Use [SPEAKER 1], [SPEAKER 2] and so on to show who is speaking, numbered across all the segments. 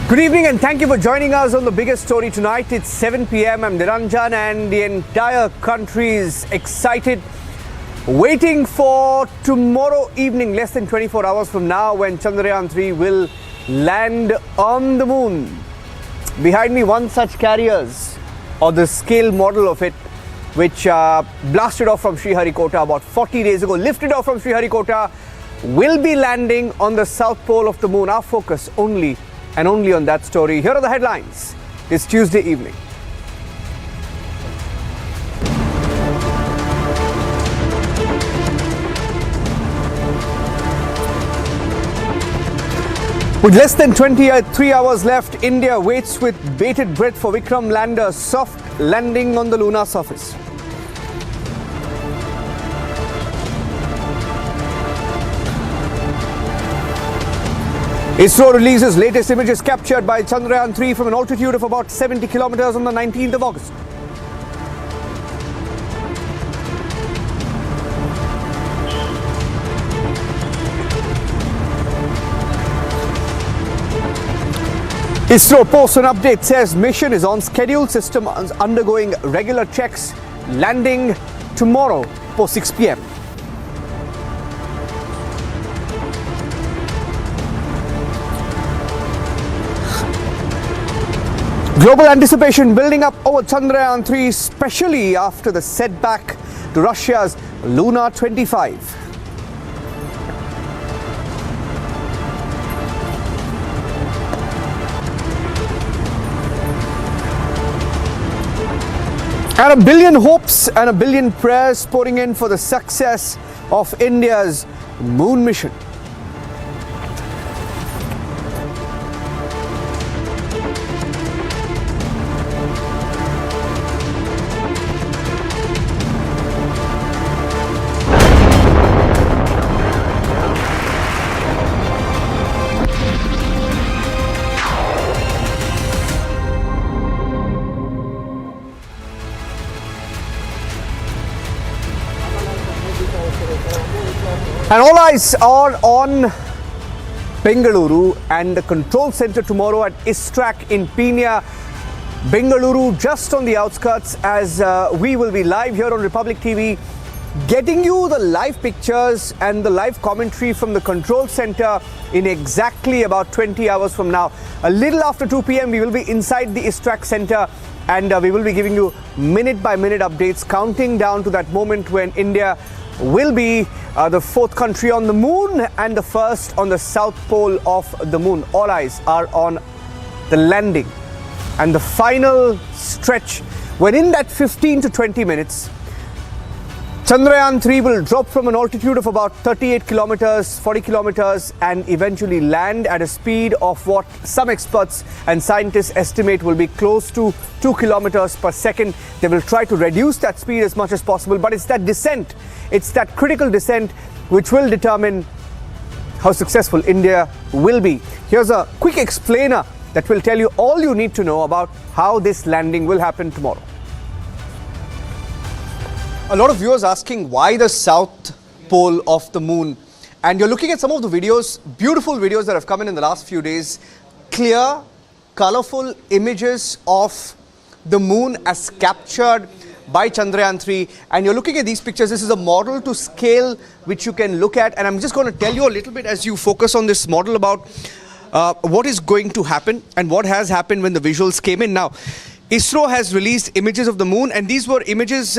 [SPEAKER 1] Good evening and thank you for joining us on the biggest story tonight. It's 7 p.m. I'm Niranjan and the entire country is excited, waiting for tomorrow evening, less than 24 hours from now, when Chandrayaan-3 will land on the moon. Behind me, one such carriers, or the scale model of it, which blasted off from Sriharikota about 40 days ago, lifted off from Sriharikota, will be landing on the south pole of the moon. Our focus only and only on that story. Here are the headlines. It's Tuesday evening. With less than 23 hours left, India waits with bated breath for Vikram lander's soft landing on the lunar surface. ISRO releases latest images captured by Chandrayaan-3 from an altitude of about 70 kilometers on the 19th of August. ISRO posts an update, says mission is on schedule, system undergoing regular checks, landing tomorrow for 6 p.m. Global anticipation building up over Chandrayaan-3, especially after the setback to Russia's Lunar 25. And a billion hopes and a billion prayers pouring in for the success of India's moon mission. And all eyes are on Bengaluru and the control center tomorrow at ISTRAC in Peenya, Bengaluru, just on the outskirts, as we will be live here on Republic TV, getting you the live pictures and the live commentary from the control center in exactly about 20 hours from now. A little after 2 p.m. we will be inside the ISTRAC center and we will be giving you minute by minute updates, counting down to that moment when India will be the fourth country on the moon and the first on the south pole of the moon. All eyes are on the landing and the final stretch, when in that 15 to 20 minutes, Chandrayaan-3 will drop from an altitude of about 38 kilometers, 40 kilometers, and eventually land at a speed of what some experts and scientists estimate will be close to 2 kilometers per second. They will try to reduce that speed as much as possible, but it's that descent, it's that critical descent which will determine how successful India will be. Here's a quick explainer that will tell you all you need to know about how this landing will happen tomorrow. A lot of viewers asking why the south pole of the moon, and you're looking at some of the videos, beautiful videos that have come in the last few days, clear, colorful images of the moon as captured by Chandrayaan-3, and you're looking at these pictures. This is a model to scale which you can look at, and I'm just going to tell you a little bit as you focus on this model about what is going to happen and what has happened when the visuals came in. Now, ISRO has released images of the moon, and these were images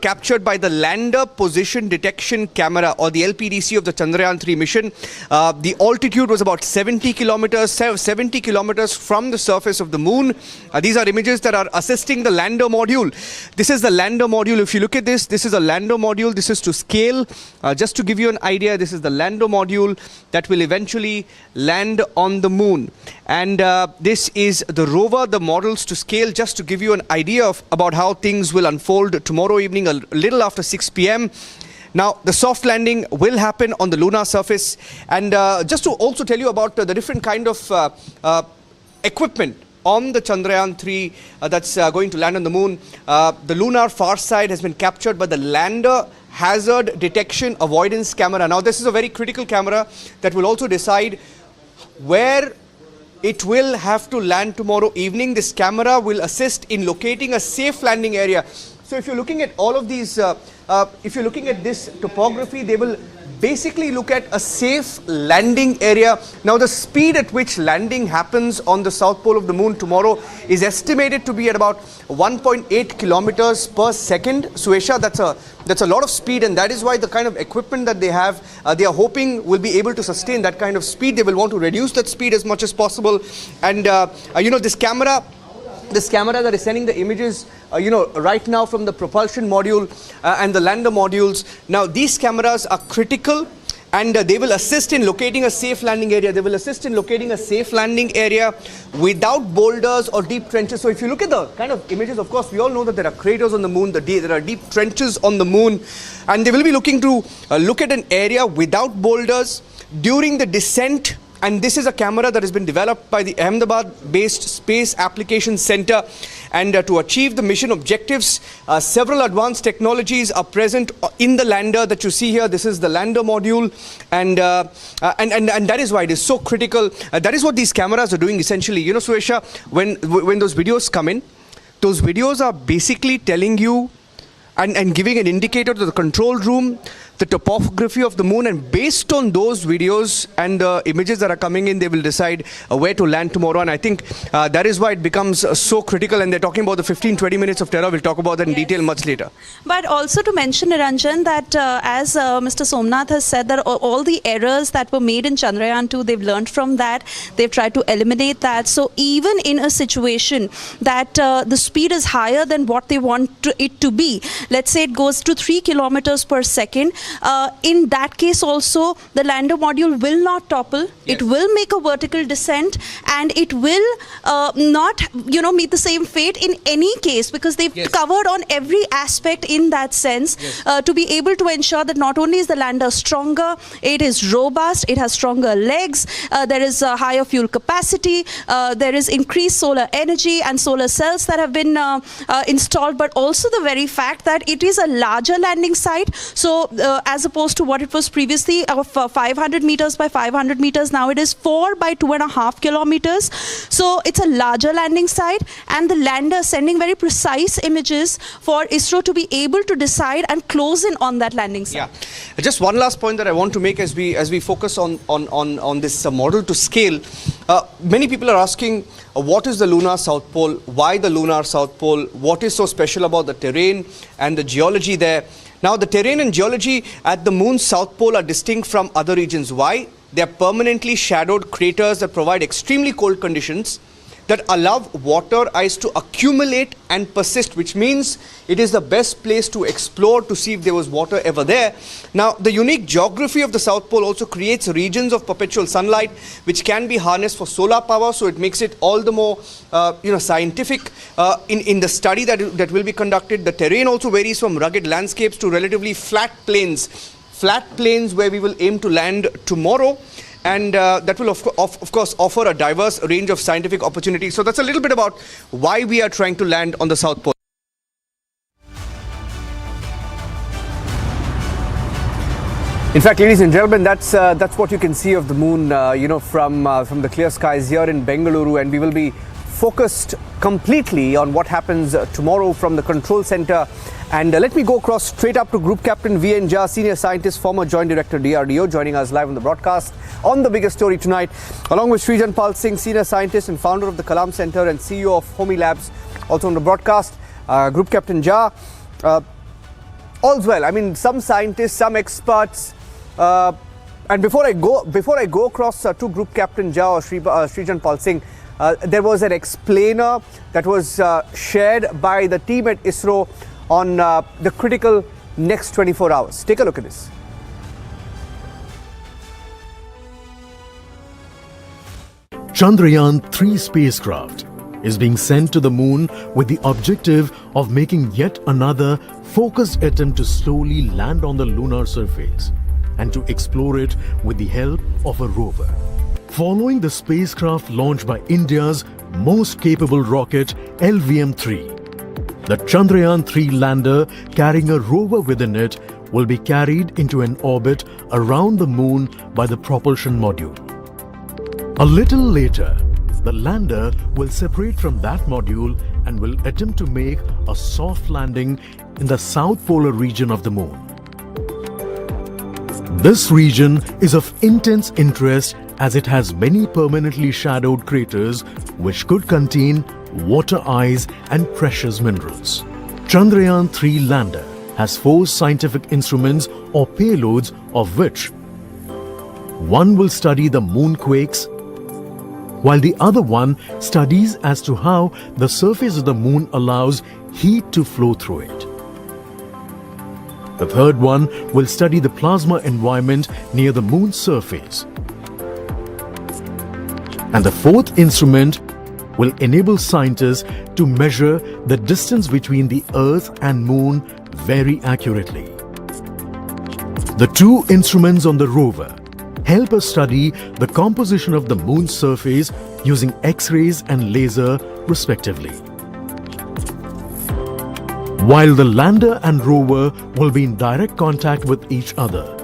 [SPEAKER 1] captured by the Lander Position Detection Camera, or the LPDC, of the Chandrayaan-3 mission. The altitude was about 70 kilometers from the surface of the moon. These are images that are assisting the lander module. This is the lander module. If you look at this, this is a lander module. This is to scale. Just to give you an idea, this is the lander module that will eventually land on the moon. And this is the rover, the models to scale, just to give you an idea of about how things will unfold tomorrow evening, a little after 6 p.m. Now, the soft landing will happen on the lunar surface. And just to also tell you about the different kind of equipment on the Chandrayaan-3 that's going to land on the moon. The lunar far side has been captured by the lander hazard detection avoidance camera. Now, this is a very critical camera that will also decide where it will have to land tomorrow evening. This camera will assist in locating a safe landing area. So if you're looking at all of these, if you're looking at this topography, they will basically look at a safe landing area. Now the speed at which landing happens on the south pole of the moon tomorrow is estimated to be at about 1.8 kilometers per second. Suesha, that's a lot of speed, and that is why the kind of equipment that they have, they are hoping will be able to sustain that kind of speed. They will want to reduce that speed as much as possible. And you know, this camera that is sending the images, you know, right now from the propulsion module and the lander modules. Now these cameras are critical, and they will assist in locating a safe landing area. They will assist in locating a safe landing area without boulders or deep trenches. So if you look at the kind of images, of course, we all know that there are craters on the moon, there are deep trenches on the moon, and they will be looking to look at an area without boulders during the descent. And this is a camera that has been developed by the Ahmedabad-based Space Application Center. And to achieve the mission objectives, several advanced technologies are present in the lander that you see here. This is the lander module, and that is why it is so critical. That is what these cameras are doing essentially. You know, Suesha, when those videos come in, those videos are basically telling you and giving an indicator to the control room, the topography of the moon, and based on those videos and the images that are coming in, they will decide where to land tomorrow. And I think that is why it becomes so critical. And they're talking about the 15-20 minutes of terror. We'll talk about that in detail much later.
[SPEAKER 2] But also to mention, Niranjan, that as Mr. Somnath has said, that all the errors that were made in Chandrayaan-2, they've learned from that. They've tried to eliminate that. So even in a situation that the speed is higher than what they want it to be, let's say it goes to 3 kilometers per second, in that case also the lander module will not topple. It will make a vertical descent, and it will not, you know, meet the same fate in any case, because they've covered on every aspect in that sense to be able to ensure that not only is the lander stronger, it is robust, it has stronger legs, there is a higher fuel capacity, there is increased solar energy and solar cells that have been installed, but also the very fact that it is a larger landing site. So as opposed to what it was previously of 500 meters by 500 meters, now it is 4 by 2.5 kilometers. So it's a larger landing site, and the lander sending very precise images for ISRO to be able to decide and close in on that landing site.
[SPEAKER 1] Yeah. Just one last point that I want to make as we focus on this model to scale. Many people are asking, what is the lunar south pole? Why the lunar south pole? What is so special about the terrain and the geology there? Now, the terrain and geology at the moon's south pole are distinct from other regions. Why? They are permanently shadowed craters that provide extremely cold conditions that allow water ice to accumulate and persist, which means it is the best place to explore to see if there was water ever there. Now, the unique geography of the South Pole also creates regions of perpetual sunlight, which can be harnessed for solar power, so it makes it all the more scientific in the study that will be conducted. The terrain also varies from rugged landscapes to relatively flat plains where we will aim to land tomorrow. And that will, of course, offer a diverse range of scientific opportunities. So that's a little bit about why we are trying to land on the South Pole. In fact, ladies and gentlemen, that's what you can see of the moon, from the clear skies here in Bengaluru, and we will be focused completely on what happens tomorrow from the control center. And let me go across straight up to Group Captain V.N. Jha, Senior Scientist, former Joint Director DRDO, joining us live on the broadcast on the biggest story tonight, along with Srijan Singh, Senior Scientist and founder of the Kalam Center and CEO of Homi Labs, also on the broadcast. Group Captain Jha, all's well. I mean, some scientists, some experts, and before I go across to Group Captain Jha or Srijan Singh, there was an explainer that was shared by the team at ISRO on the critical next 24 hours. Take a look at this.
[SPEAKER 3] Chandrayaan-3 spacecraft is being sent to the moon with the objective of making yet another focused attempt to slowly land on the lunar surface and to explore it with the help of a rover. Following the spacecraft launched by India's most capable rocket, LVM-3, the Chandrayaan-3 lander carrying a rover within it will be carried into an orbit around the moon by the propulsion module. A little later, the lander will separate from that module and will attempt to make a soft landing in the south polar region of the moon. This region is of intense interest as it has many permanently shadowed craters which could contain water ice and precious minerals. Chandrayaan-3 lander has 4 scientific instruments or payloads, of which one will study the moonquakes, while the other one studies as to how the surface of the moon allows heat to flow through it. The third one will study the plasma environment near the moon's surface. And the fourth instrument will enable scientists to measure the distance between the Earth and Moon very accurately. The 2 instruments on the rover help us study the composition of the Moon's surface using X-rays and laser respectively, while the lander and rover will be in direct contact with each other.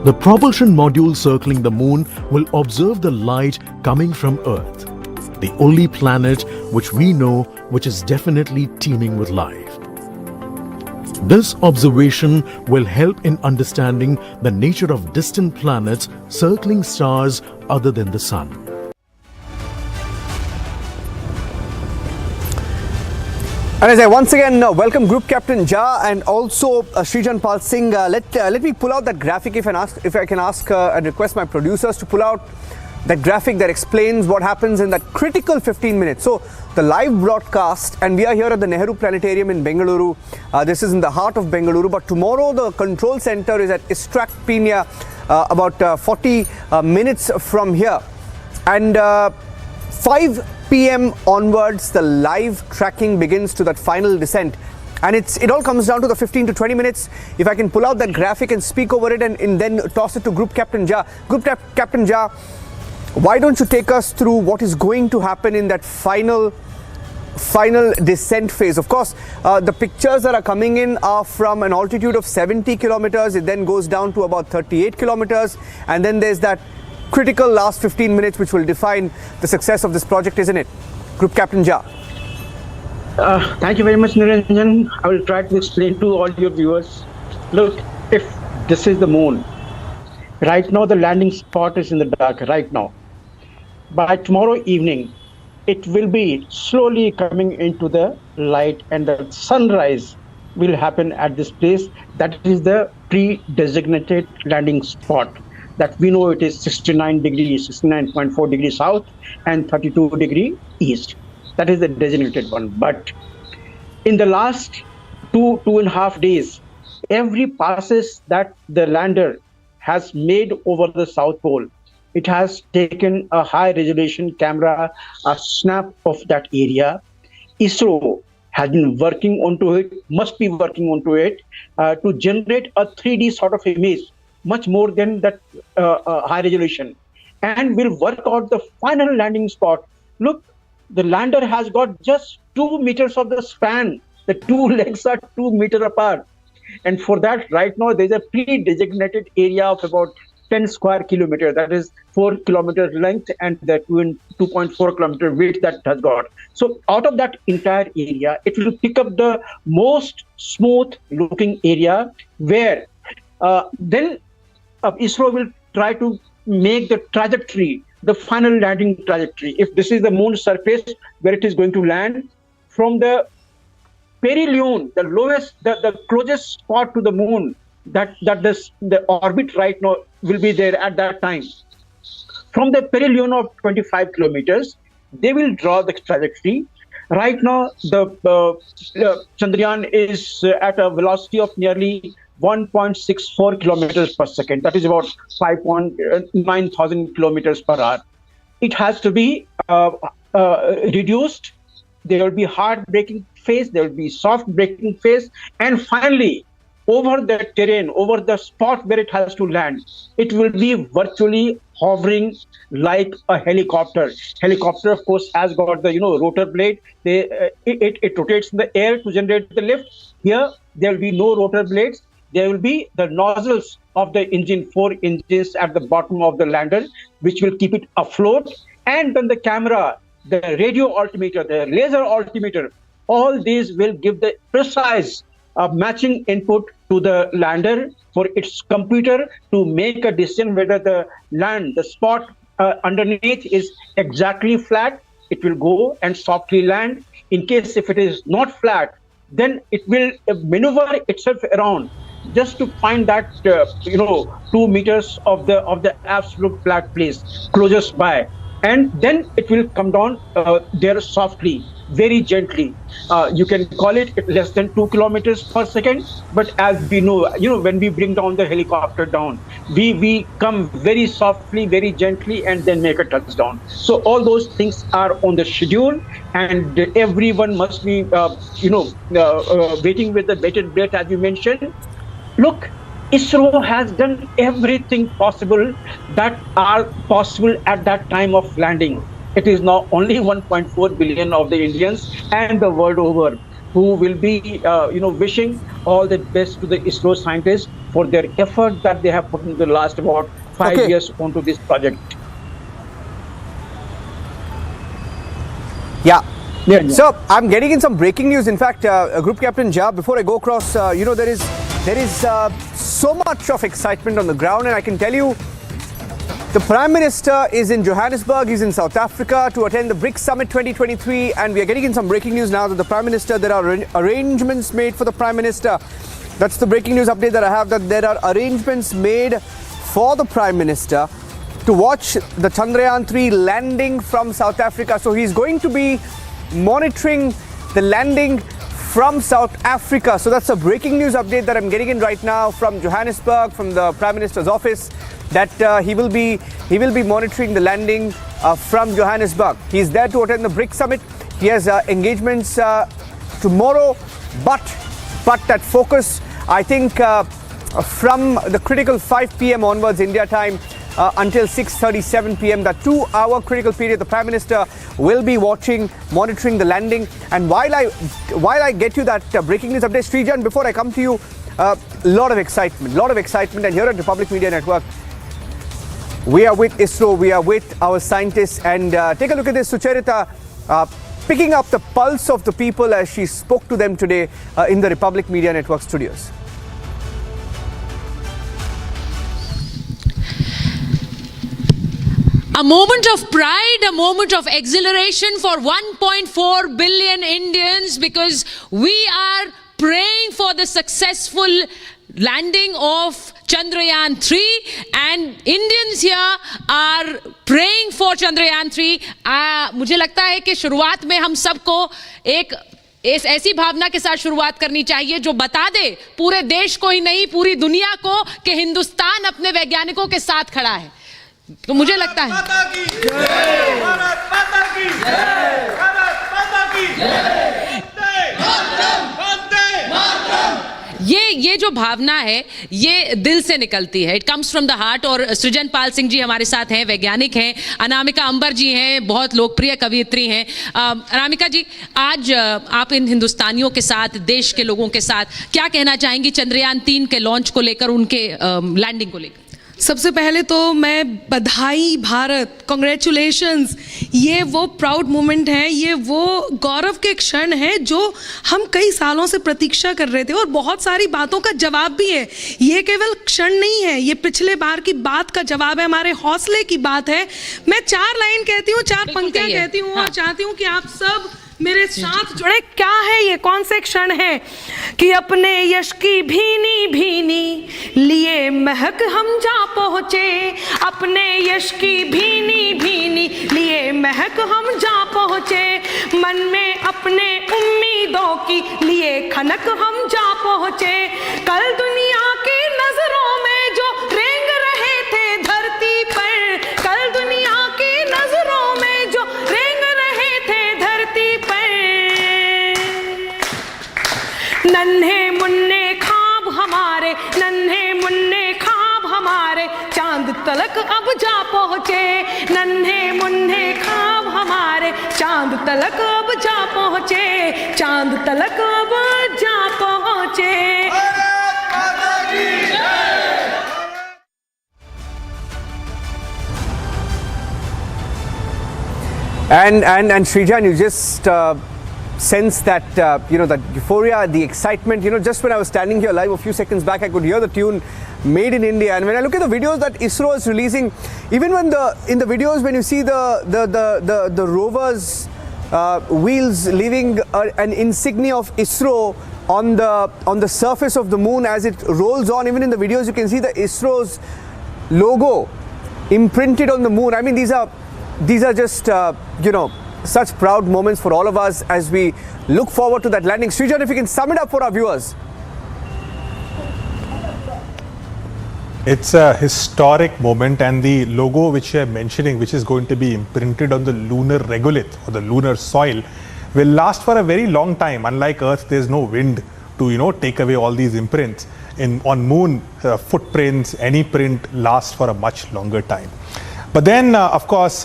[SPEAKER 3] The propulsion module circling the moon will observe the light coming from Earth, the only planet which we know which is definitely teeming with life. This observation will help in understanding the nature of distant planets circling stars other than the Sun.
[SPEAKER 1] And as I once again welcome Group Captain Jha and also Srijan Pal Singh, let me pull out that graphic if I can ask and request my producers to pull out that graphic that explains what happens in that critical 15 minutes. So the live broadcast, and we are here at the Nehru Planetarium in Bengaluru. This is in the heart of Bengaluru, but tomorrow the control center is at Istrak Pina, about 40 minutes from here. And 5 p.m. onwards, the live tracking begins to that final descent. And it all comes down to the 15 to 20 minutes. If I can pull out that graphic and speak over it and then toss it to Group Captain Jha. Captain Jha, why don't you take us through what is going to happen in that final descent phase? Of course, the pictures that are coming in are from an altitude of 70 kilometers. It then goes down to about 38 kilometers. And then there's that critical last 15 minutes which will define the success of this project, isn't it? Group Captain Jha.
[SPEAKER 4] Thank you very much, Niranjan. I will try to explain to all your viewers. Look, if this is the moon, right now the landing spot is in the dark right now. By tomorrow evening, it will be slowly coming into the light and the sunrise will happen at this place. That is the pre-designated landing spot. That we know it is 69.4 degrees south and 32 degrees east. That is the designated one. But in the last 2.5 days, every passes that the lander has made over the South Pole, it has taken a high resolution camera, a snap of that area. ISRO has been working onto it, must be working onto it to generate a 3D sort of image, much more than that high resolution, and will work out the final landing spot. Look, the lander has got just 2 meters of the span. The 2 legs are 2 meters apart. And for that, right now, there's a pre-designated area of about 10 square kilometers. That is 4 kilometers length and the 2.4 kilometer width that has got. So out of that entire area, it will pick up the most smooth looking area where then ISRO will try to make the trajectory, the final landing trajectory. If this is the moon's surface where it is going to land, from the perihelion, the lowest, the closest spot to the moon, the orbit right now will be there at that time. From the perihelion of 25 kilometers, they will draw the trajectory. Right now, the Chandrayaan is at a velocity of nearly 1.64 kilometers per second. That is about 5,900 kilometers per hour. It has to be reduced. There will be hard braking phase, there will be soft braking phase, and finally, over the terrain, over the spot where it has to land, it will be virtually hovering like a helicopter. Helicopter, of course, has got the rotor blade. It rotates in the air to generate the lift. Here, there will be no rotor blades. there will be the nozzles of the engine, 4 engines at the bottom of the lander, which will keep it afloat. And then the camera, the radio altimeter, the laser altimeter, all these will give the precise matching input to the lander for its computer to make a decision whether the spot underneath is exactly flat. It will go and softly land. In case if it is not flat, then it will maneuver itself around just to find that 2 meters of the absolute flat place closest by, and then it will come down there softly, very gently. You can call it less than 2 kilometers per second, but as we know, when we bring down the helicopter down, we come very softly, very gently, and then make a touchdown. So all those things are on the schedule, and everyone must be waiting with the bated breath, as you mentioned. Look, ISRO has done everything possible that are possible at that time of landing. It is now only 1.4 billion of the Indians and the world over who will be, wishing all the best to the ISRO scientists for their effort that they have put in the last about 5 years onto this project.
[SPEAKER 1] Yeah. So I'm getting in some breaking news. In fact, Group Captain Jha, before I go across, there is so much of excitement on the ground, and I can tell you, the Prime Minister is in Johannesburg, he's in South Africa to attend the BRICS Summit 2023, and we are getting in some breaking news now that the Prime Minister, there are arrangements made for the Prime Minister. That's the breaking news update that I have, that there are arrangements made for the Prime Minister to watch the Chandrayaan-3 landing from South Africa. So he's going to be monitoring the landing from South Africa. So that's a breaking news update that I'm getting in right now from Johannesburg, from the Prime Minister's office, that he will be monitoring the landing from Johannesburg. He's there to attend the BRICS Summit. He has engagements tomorrow, but that focus, I think, from the critical 5 p.m. onwards India time until 6:37 p.m. that 2-hour critical period, the Prime Minister will be monitoring the landing. And while I get you that breaking news update, Srijan, before I come to you, a lot of excitement, and here at Republic Media Network, we are with ISRO, we are with our scientists, and take a look at this, Sucharita picking up the pulse of the people as she spoke to them today in the Republic Media Network studios.
[SPEAKER 5] A moment of pride, a moment of exhilaration for 1.4 billion Indians, because we are praying for the successful landing of Chandrayaan-3, and Indians here are praying for Chandrayaan-3. मुझे लगता है कि शुरुआत में हम सबको एक ऐसी भावना के साथ शुरुआत करनी चाहिए जो बता दे पूरे देश को ही नहीं, पूरी दुनिया को, कि हिंदुस्तान अपने वैज्ञानिकों के साथ खड़ा है. तो मुझे लगता है ये जो भावना है ये दिल से निकलती है. It comes from the heart. और सृजन पाल सिंह जी हमारे साथ हैं, वैज्ञानिक हैं. अनामिका अंबर जी हैं, बहुत लोकप्रिय कवयित्री हैं. अनामिका जी, आज आप इन हिंदुस्तानियों के साथ, देश के लोगों के साथ क्या कहना चाहेंगी चंद्रयान-3 के लॉन्च को लेकर, उनके लैंडिंग को लेकर?
[SPEAKER 6] सबसे पहले तो मैं बधाई भारत, कॉन्ग्रेचुलेशंस. ये वो प्राउड मोमेंट है, ये वो गौरव के क्षण है जो हम कई सालों से प्रतीक्षा कर रहे थे, और बहुत सारी बातों का जवाब भी है. ये केवल क्षण नहीं है, ये पिछले बार की बात का जवाब है, हमारे हौसले की बात है. मैं 4 लाइन कहती हूँ, 4 पंक्तियाँ कहती हूँ, और चाहती हूँ कि आप सब मेरे साथ जुड़े. क्या है ये, कौन से क्षण है कि अपने यश की भीनी भीनी लिए महक हम जा पहुँचे, अपने यश की भीनी भीनी लिए महक हम जा पहुँचे, मन में अपने उम्मीदों की लिए खनक हम जा पहुँचे. कल दुनिया की नजरों में जो रेंग रहे थे धरती पर, कल दुनिया की नजरों में जो रेंग रहे थे धरती पर, नन्हे मुन्ने ख्वाब हमारे, नन्हे मुन्ने ख्वाब हमारे चांद तलक अब जा पहुँचे, नन्हे मुन्ने ख्वाब हमारे चांद तलक अब जा पहुँचे, चांद तलक अब जा पहुँचे.
[SPEAKER 1] And Srijan, you just sense that that euphoria, the excitement. Just when I was standing here live a few seconds back, I could hear the tune "Made in India." And when I look at the videos that ISRO is releasing, even when in the videos when you see the rovers wheels leaving an insignia of ISRO on the surface of the moon as it rolls on, even in the videos you can see the ISRO's logo imprinted on the moon. I mean, these are just such proud moments for all of us as we look forward to that landing. Srijan, if you can sum it up for our viewers.
[SPEAKER 7] It's a historic moment, and the logo which you are mentioning, which is going to be imprinted on the lunar regolith or the lunar soil, will last for a very long time. Unlike Earth, there's no wind to take away all these imprints. On moon, footprints, any print lasts for a much longer time. But then, of course,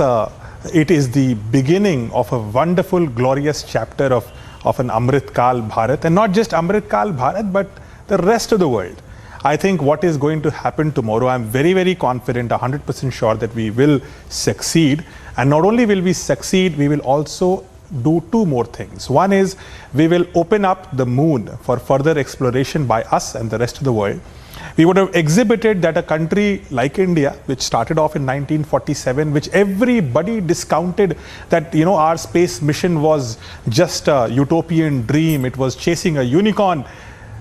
[SPEAKER 7] it is the beginning of a wonderful, glorious chapter of an Amrit Kal Bharat, and not just Amrit Kal Bharat, but the rest of the world. I think what is going to happen tomorrow, I'm very, very confident, 100% sure that we will succeed. And not only will we succeed, we will also do two more things. One is we will open up the moon for further exploration by us and the rest of the world. We would have exhibited that a country like India, which started off in 1947, which everybody discounted that our space mission was just a utopian dream, it was chasing a unicorn.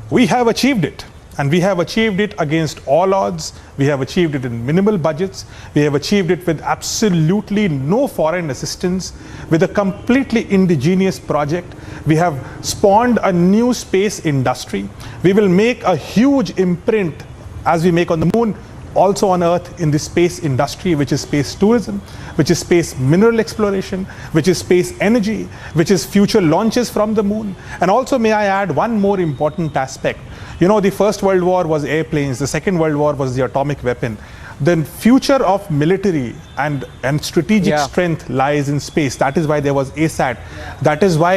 [SPEAKER 7] We have achieved it. And we have achieved it against all odds. We have achieved it in minimal budgets. We have achieved it with absolutely no foreign assistance, with a completely indigenous project. We have spawned a new space industry. We will make a huge imprint as we make on the moon, also on Earth, in the space industry, which is space tourism, which is space mineral exploration, which is space energy, which is future launches from the moon. And also, may I add one more important aspect. The First World War was airplanes, the Second World War was the atomic weapon. The future of military and strategic strength lies in space. That is why there was ASAT. That is why,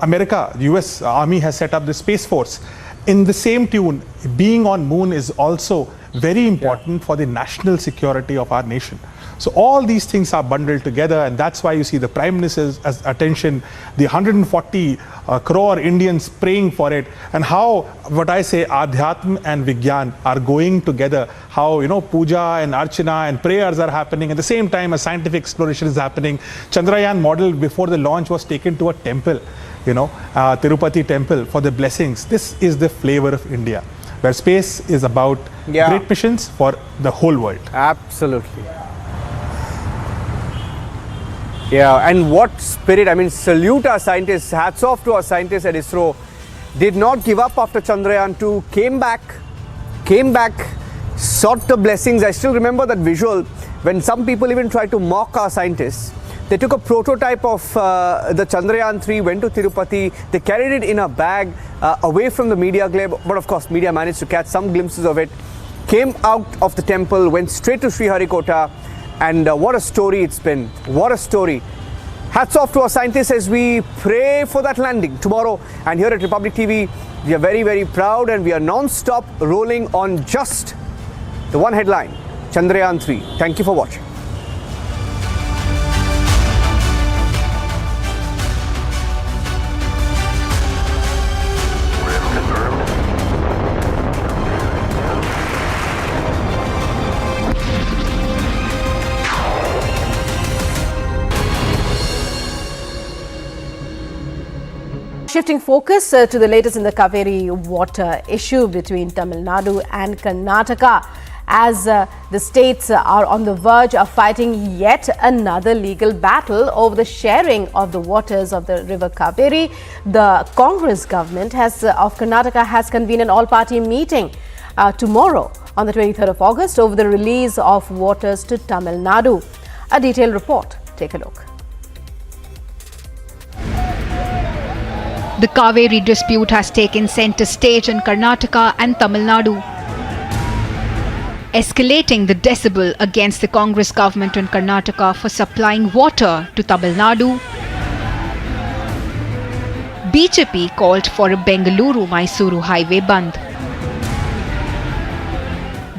[SPEAKER 7] America, the US Army has set up the Space Force. In the same tune, being on moon is also very important for the national security of our nation. So all these things are bundled together, and that's why you see the Prime Minister's attention, the 140 crore Indians praying for it, and how, what I say, Adhyatm and Vigyan are going together, how, puja and archana and prayers are happening. At the same time, a scientific exploration is happening. Chandrayaan model before the launch was taken to a temple, Tirupati temple, for the blessings. This is the flavor of India, where space is about great missions for the whole world.
[SPEAKER 1] Absolutely. Yeah, and what spirit. I mean, salute our scientists, hats off to our scientists at ISRO. Did not give up after Chandrayaan-2, came back, sought the blessings. I still remember that visual when some people even tried to mock our scientists. They took a prototype of the Chandrayaan-3, went to Tirupati, they carried it in a bag away from the media glare, but of course media managed to catch some glimpses of it, came out of the temple, went straight to Sriharikota. And what a story it's been. What a story. Hats off to our scientists as we pray for that landing tomorrow. And here at Republic TV, we are very, very proud, and we are non-stop rolling on just the one headline, Chandrayaan-3. Thank you for watching.
[SPEAKER 8] Shifting focus to the latest in the Cauvery water issue between Tamil Nadu and Karnataka, as the states are on the verge of fighting yet another legal battle over the sharing of the waters of the river Cauvery. The Congress government of Karnataka has convened an all-party meeting tomorrow on the 23rd of August over the release of waters to Tamil Nadu. A detailed report. Take a look.
[SPEAKER 9] The Cauvery dispute has taken centre stage in Karnataka and Tamil Nadu, escalating the decibel against the Congress government in Karnataka for supplying water to Tamil Nadu. BJP called for a Bengaluru-Mysuru highway bandh.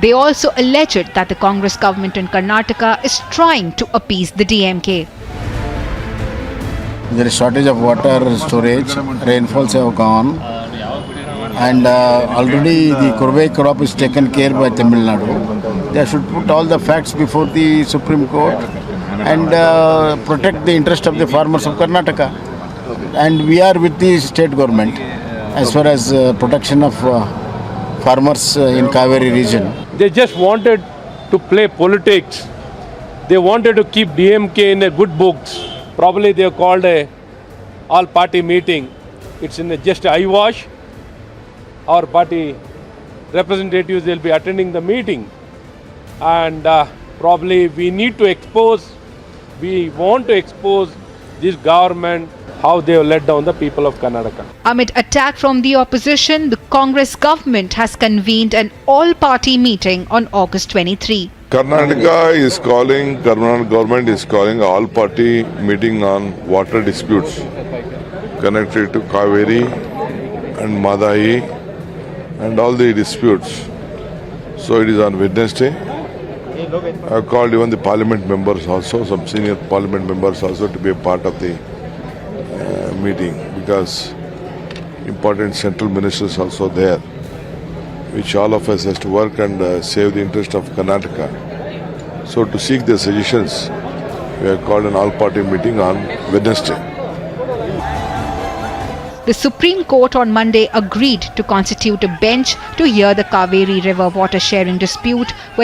[SPEAKER 9] They also alleged that the Congress government in Karnataka is trying to appease the DMK.
[SPEAKER 10] there is shortage of water storage, rainfalls have gone, and already the Cauvery crop is taken care by Tamil Nadu. They should put all the facts before the Supreme Court and protect the interest of the farmers of Karnataka. And we are with the state government as far as protection of farmers in Cauvery region.
[SPEAKER 11] They just wanted to play politics. They wanted to keep DMK in a good books. Probably they have called a all-party meeting. It's in just eyewash. Our party representatives will be attending the meeting, and probably we want to expose this government how they have let down the people of Karnataka.
[SPEAKER 9] Amid attack from the opposition, the Congress government has convened an all-party meeting on August 23.
[SPEAKER 12] Karnataka government is calling all-party meeting on water disputes connected to Cauvery and Madai and all the disputes. So it is on Wednesday. I have called even the parliament members also, some senior parliament members also to be a part of the meeting, because important central ministers also there, which all of us has to work and save the interest of Karnataka. So to seek their suggestions, we have called an all-party meeting on Wednesday.
[SPEAKER 9] The Supreme Court on Monday agreed to constitute a bench to hear the Cauvery River water sharing dispute,